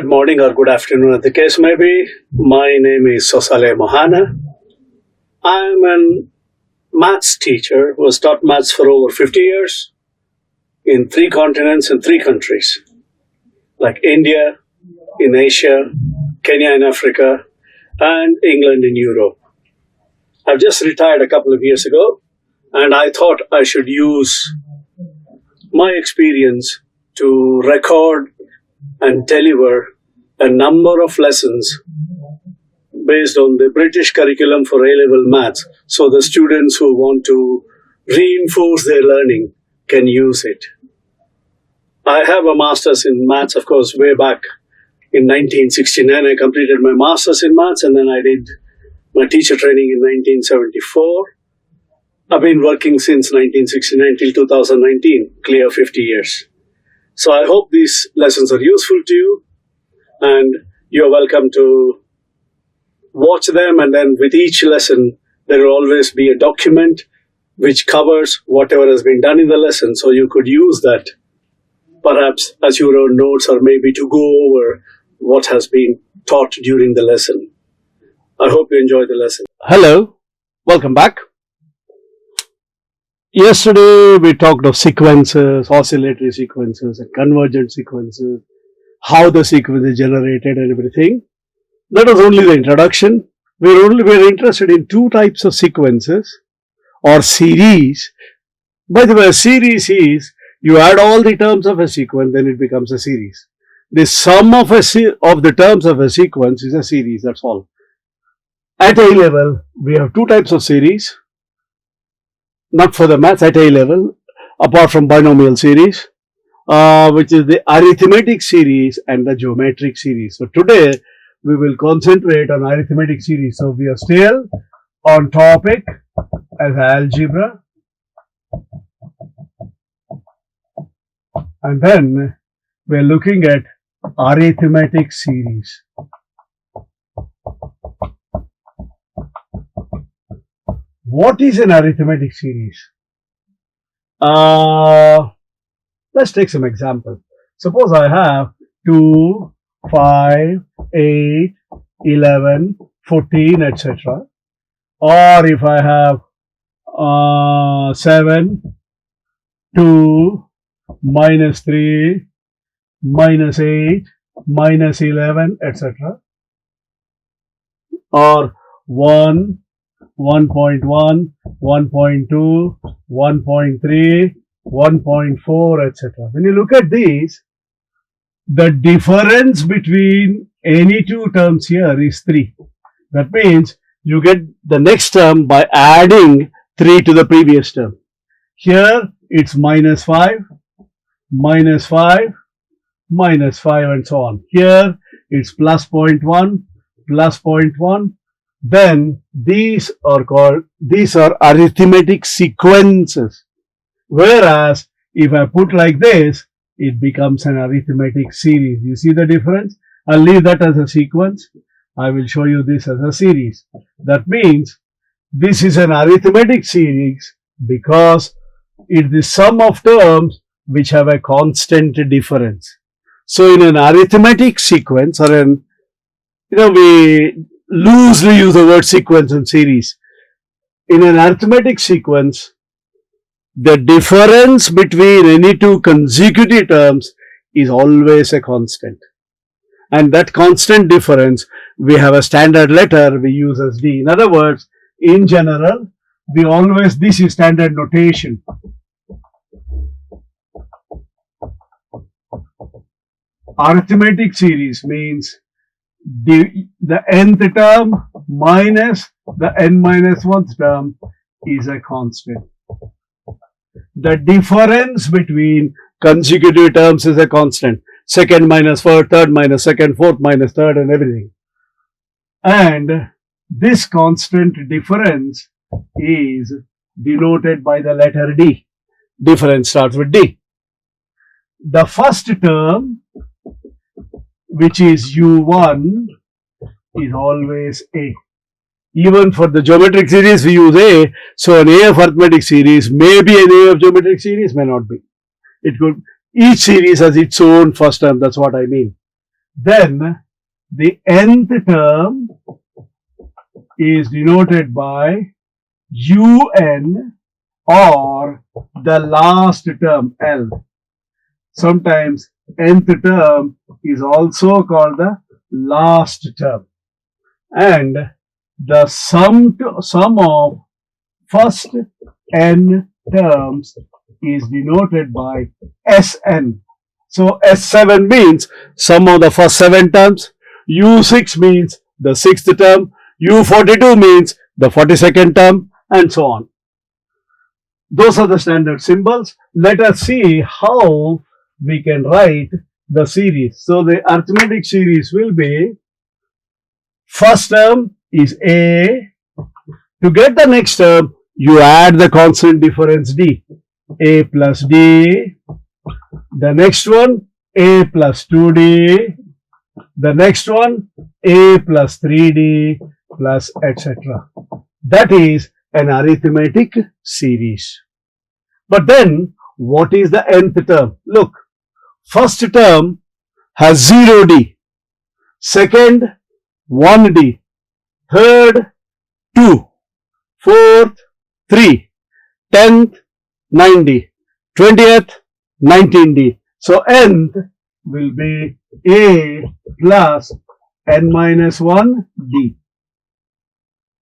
good morning or good afternoon, as the case may be. My name is Sosale Mohana. I'm a maths teacher who has taught maths for over 50 years in 3 continents and 3 countries, like India, in Asia, Kenya in Africa, and England in Europe. I've just retired a couple of years ago, and I thought I should use my experience to record and deliver a number of lessons based on the British curriculum for A-level maths, so the students who want to reinforce their learning can use it. I have a master's in maths, of course, way back in 1969. I completed my master's in maths, and then I did my teacher training in 1974. I've been working since 1969 till 2019, clear 50 years. So I hope these lessons are useful to you, and you're welcome to watch them, and then with each lesson there will always be a document which covers whatever has been done in the lesson, so you could use that perhaps as your own notes, or maybe to go over what has been taught during the lesson. I hope you enjoy the lesson. Hello, welcome back. Yesterday we talked of sequences, oscillatory sequences and convergent sequences, how the sequence is generated and everything. That was only the introduction. We're interested in 2 types of sequences or series. By the way, a series is you add all the terms of a sequence, then it becomes a series. The sum of the terms of a sequence is a series, that's all. At A level, we have 2 types of series. Not for the maths, at A level, apart from binomial series, which is the arithmetic series and the geometric series. So today we will concentrate on arithmetic series. So we are still on topic as algebra, and then we are looking at arithmetic series. What is an arithmetic series? Let's take some example. Suppose I have 2, 5, 8, 11, 14, etc. Or if I have 7, 2, minus 3, minus 8, minus 11, etc. Or 1, 1.1, 1.2, 1.3, 1.4, etc. When you look at these, the difference between any 2 terms here is 3. That means you get the next term by adding 3 to the previous term. Here it's minus 5, minus 5, minus 5, and so on. Here it's plus 0.1, plus 0.1. Then these are arithmetic sequences. Whereas if I put like this, it becomes an arithmetic series. You see the difference? I'll leave that as a sequence. I will show you this as a series. That means this is an arithmetic series because it's the sum of terms which have a constant difference. So in an arithmetic sequence, or we loosely use the word sequence and series. In an arithmetic sequence, the difference between any 2 consecutive terms is always a constant. And that constant difference, we have a standard letter we use as D. In other words, in general, this is standard notation. Arithmetic series means the nth term minus the n minus 1th term is a constant. The difference between consecutive terms is a constant. Second minus first, third minus second, fourth minus third, and everything. And this constant difference is denoted by the letter D. Difference starts with D. The first term, which is U1, is always A. Even for the geometric series we use A, so an A of arithmetic series may be an A of geometric series, may not be. It could, each series has its own first term, that's what I mean. then the nth term is denoted by un or the last term L. Sometimes nth term is also called the last term, and the sum of first n terms is denoted by Sn. So S7 means sum of the first 7 terms, U6 means the 6th term, U42 means the 42nd term, and so on. Those are the standard symbols. Let us see how we can write the series. So the arithmetic series will be, first term is A. To get the next term, you add the constant difference D. A plus D. The next one, A plus 2D. The next one, A plus 3D plus etc. That is an arithmetic series. But then, what is the nth term? Look, first term has 0D, second 1D, third 2, fourth 3, 10th 9D, 20th 19D. So nth will be A plus n minus 1D.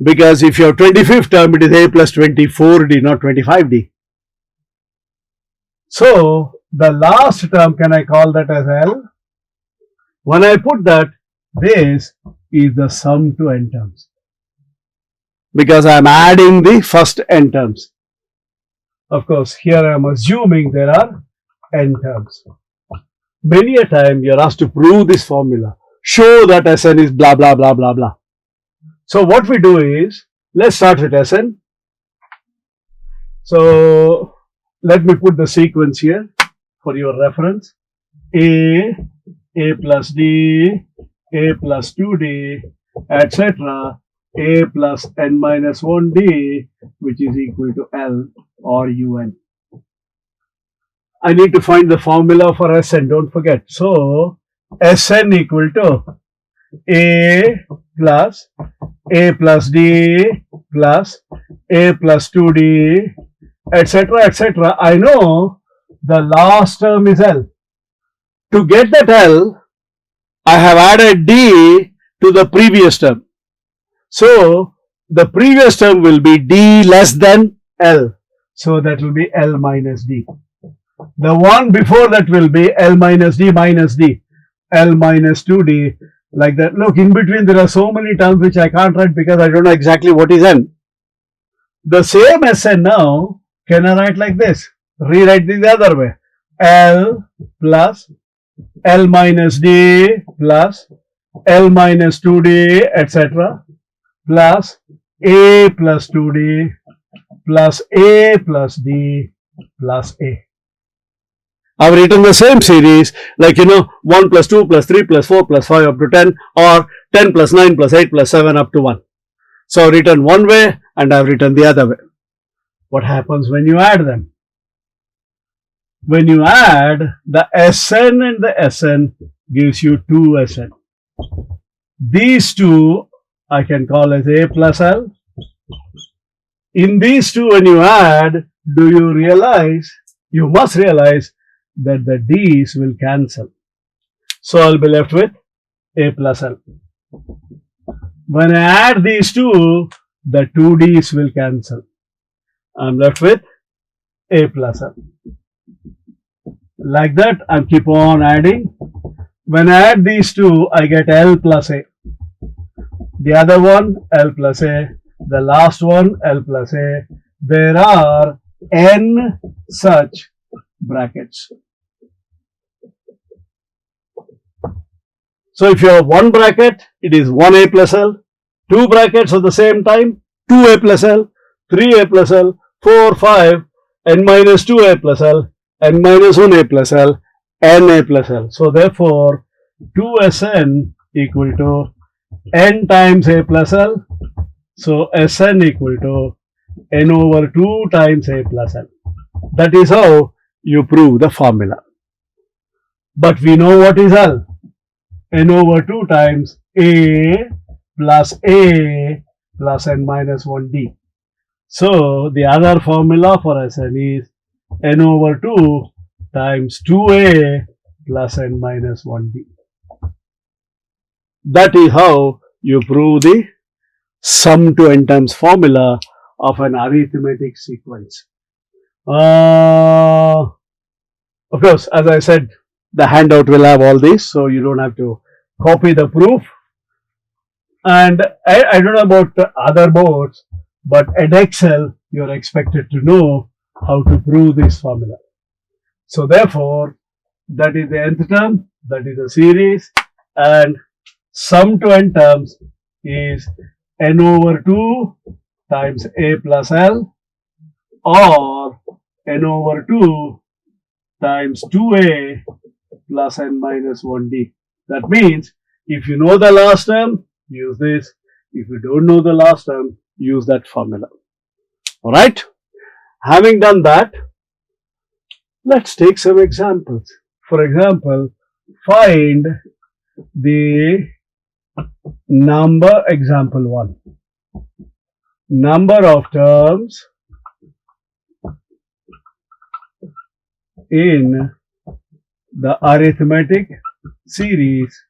Because if you have 25th term, it is A plus 24D, not 25D. So the last term, can I call that as L? When I put that, this is the sum to n terms, because I am adding the first n terms. Of course, here I am assuming there are n terms. Many a time you are asked to prove this formula. Show that Sn is blah blah blah blah blah. So what we do is, let's start with Sn. So let me put the sequence here for your reference. A plus D, A plus 2D, etc. A plus n minus 1D, which is equal to L or Un. I need to find the formula for Sn, don't forget. So Sn equal to A plus D plus A plus 2D, etc. etc. I know the last term is L. To get that L, I have added D to the previous term. So the previous term will be D less than L. So that will be L minus D. The one before that will be L minus D, L minus 2D, like that. Look, in between there are so many terms which I can't write because I don't know exactly what is N. The same Sn now, can I write like this? Rewrite this the other way. L plus L minus D plus L minus 2D, etc. plus A plus 2D plus A plus D plus A. I've written the same series, like 1 plus 2 plus 3 plus 4 plus 5 up to 10, or 10 plus 9 plus 8 plus 7 up to 1. So I've written one way and I've written the other way. What happens when you add them? When you add, the Sn and the Sn gives you 2Sn. These two I can call as A plus L. In these two, when you add, do you realize, you must realize that the D's will cancel. So I'll be left with A plus L. When I add these two, the two D's will cancel. I'm left with A plus L. Like that, I keep on adding. When I add these two, I get L plus A. The other one, L plus A. The last one, L plus A. There are n such brackets. So if you have one bracket, it is 1A plus L. Two brackets at the same time, 2A plus L, 3A plus L, 4, 5, n minus 2A plus L, n minus 1A plus L, NA plus L. So therefore, 2Sn equal to n times A plus L. So Sn equal to n over 2 times A plus L. That is how you prove the formula. But we know what is L. n over 2 times a plus n minus 1d. So the other formula for Sn is n over 2 times 2a plus n minus 1d. That is how you prove the sum to n terms formula of an arithmetic sequence. Of course, as I said, the handout will have all this, so you don't have to copy the proof. And I don't know about other boards, but at Excel, you're expected to know how to prove this formula. So therefore, that is the nth term, that is the series, and sum to n terms is n over 2 times a plus l, or n over 2 times 2a plus n minus 1d. That means if you know the last term, use this. If you don't know the last term, use that formula. Alright? Having done that, let's take some examples. For example, find the number, example 1. Number of terms in the arithmetic series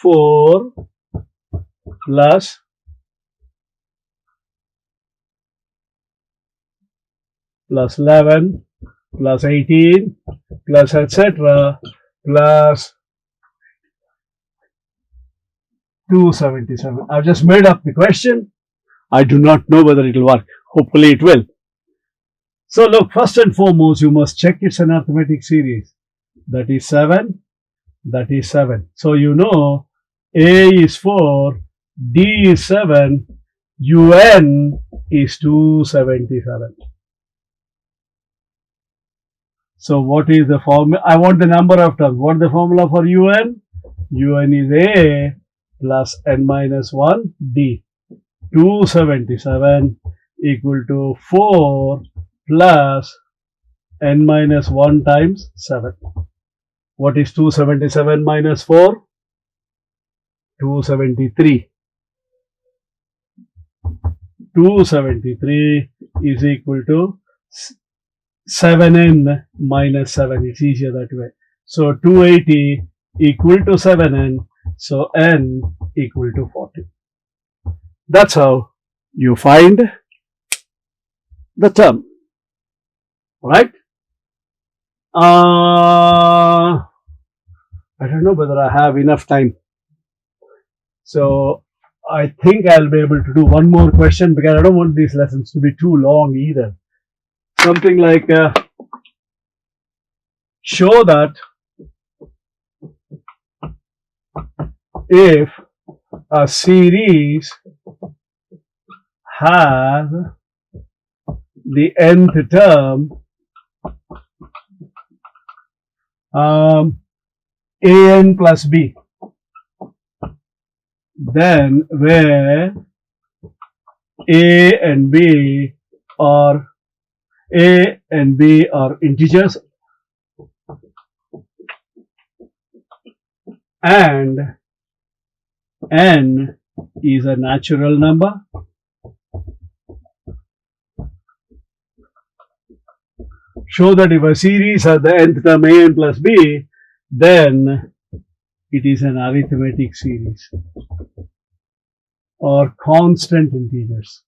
four plus plus 11 plus 18 plus etc. plus 277. I've just made up the question. I do not know whether it will work. Hopefully it will. So look, first and foremost, you must check it's an arithmetic series. That is 7. That is 7. So you know A is 4, D is 7, UN is 277. So what is the formula? I want the number of terms. What is the formula for UN? UN is A plus n minus 1 D. 277 equal to 4 plus n minus 1 times 7. What is 277 minus 4? 273. 273 is equal to 7n minus 7. It's easier that way. So 280 equal to 7n. So n equal to 40. That's how you find the term. Right? I don't know whether I have enough time. So I think I'll be able to do one more question because I don't want these lessons to be too long either. Something like show that if a series has the nth term an plus b, then where a and b are integers and n is a natural number, show that if a series has the nth term an plus b, then it is an arithmetic series or constant integers.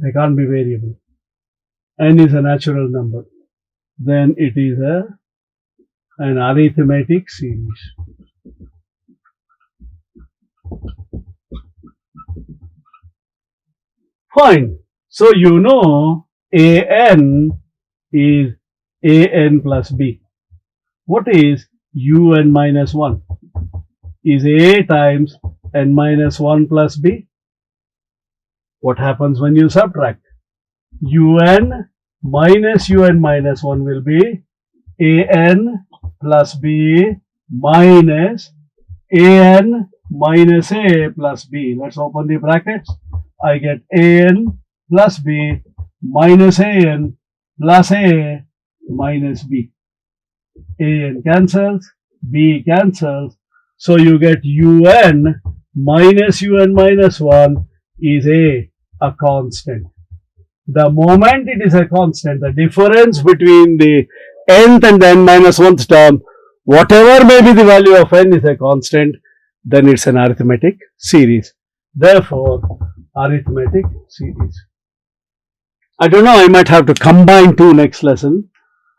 They can't be variable. N is a natural number. Then it is an arithmetic series. Fine. So you know an is an plus b. What is un minus 1? Is a times n minus 1 plus b. What happens when you subtract? Un minus 1 will be an plus b minus an minus a plus b. Let's open the brackets. I get an plus b minus an plus a minus b. An cancels, b cancels. So you get un minus 1 is a constant. The moment it is a constant, the difference between the nth and the n minus 1th term, whatever may be the value of n is a constant, then it's an arithmetic series. Therefore, arithmetic series. I don't know, I might have to combine two next lesson.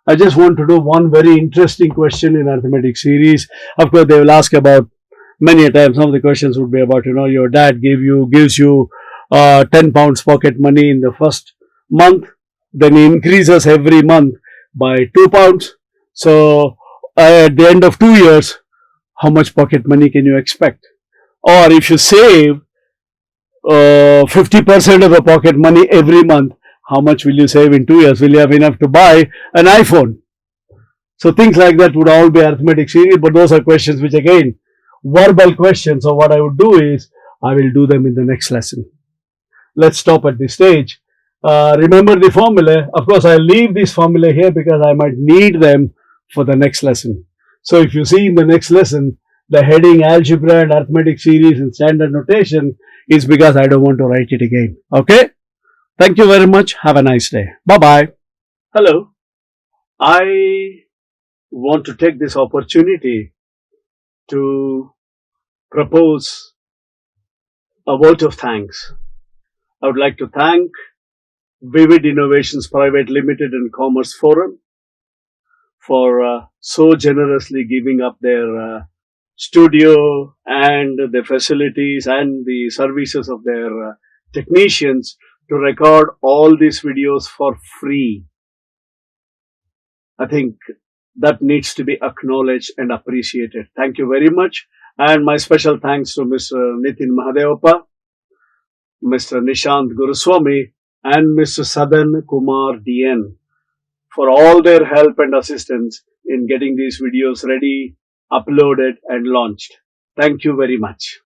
I just want to do one very interesting question in arithmetic series. Of course, they will ask about many a time. Some of the questions would be about, your dad gives you 10 pounds pocket money in the first month, then he increases every month by 2 pounds. So at the end of 2 years, how much pocket money can you expect? Or if you save 50% of the pocket money every month, how much will you save in 2 years? Will you have enough to buy an iPhone? So things like that would all be arithmetic series, but those are questions which, again, verbal questions. So what I would do is, I will do them in the next lesson. Let's stop at this stage. Remember the formula. Of course, I'll leave this formula here because I might need them for the next lesson. So if you see in the next lesson, the heading algebra and arithmetic series in standard notation is because I don't want to write it again. Okay? Thank you very much. Have a nice day. Bye-bye. Hello. I want to take this opportunity to propose a vote of thanks. I would like to thank Vivid Innovations Private Limited and Commerce Forum for so generously giving up their studio and the facilities and the services of their technicians to record all these videos for free. I think that needs to be acknowledged and appreciated. Thank you very much. And my special thanks to Mr. Nitin Mahadevappa, Mr. Nishant Guruswamy, and Mr. Sadan Kumar DN for all their help and assistance in getting these videos ready, uploaded, and launched. Thank you very much.